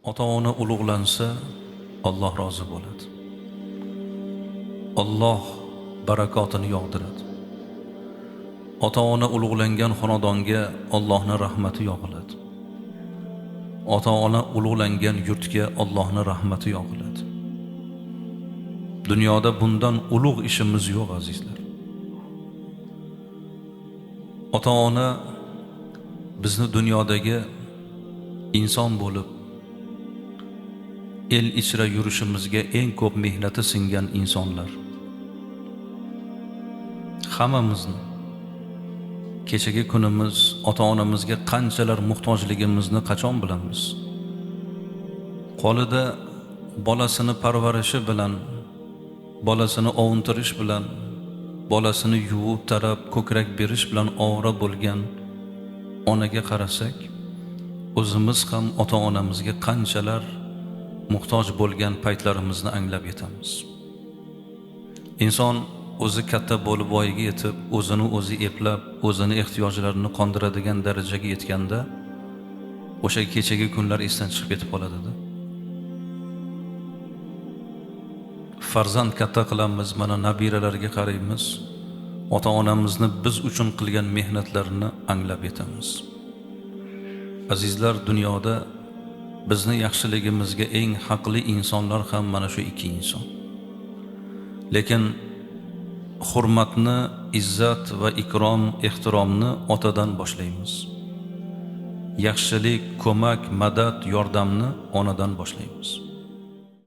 Ota-ona ulug'lansa, Alloh rozi bo'ladi. Alloh barakotini yog'diradi. Ota-ona ulug'langan xonadonga Allohning rahmati yog'iladi. Ota-ona ulug'langan yurtga Allohning rahmati yog'iladi. Dunyoda bundan ulug' ishimiz yo'q, azizlar. Ota-ona bizni dunyodagi inson bo'lib el ichra yurishimizga eng ko'p mehnati singan insonlar. Hammamizni kechagi kunimiz ota-onamizga qanchalar muhtojligimizni qachon bilamiz? Qo'lida bolasini parvarishi bilan, bolasini ovuntirish bilan, bolasini yuvib tarab ko'krak berish bilan ovora bo'lgan onaga qarasak, o'zimiz ham ota-onamizga qanchalar muhtoj bo'lgan paytlarimizni anglab yetamiz. Inson o'zi katta bo'lib voyaga yetib, o'zini o'zi eplab, o'zini ehtiyojlarini qondiradigan darajaga yetganda, o'sha kechagi kunlar esdan chiqib ketib qoladi. Farzand katta qilamiz, mana nabiralarga qaraymiz, ota-onamizni biz uchun qilgan mehnatlarini anglab yetamiz. Azizlar, dunyoda bizni yaxshiligimizga eng haqli insonlar ham mana shu ikki inson. Lekin hurmatni, izzat va ikrom, ehtiromni otadan boshlaymiz. Yaxshilik, ko'mak, madad, yordamni onadan boshlaymiz.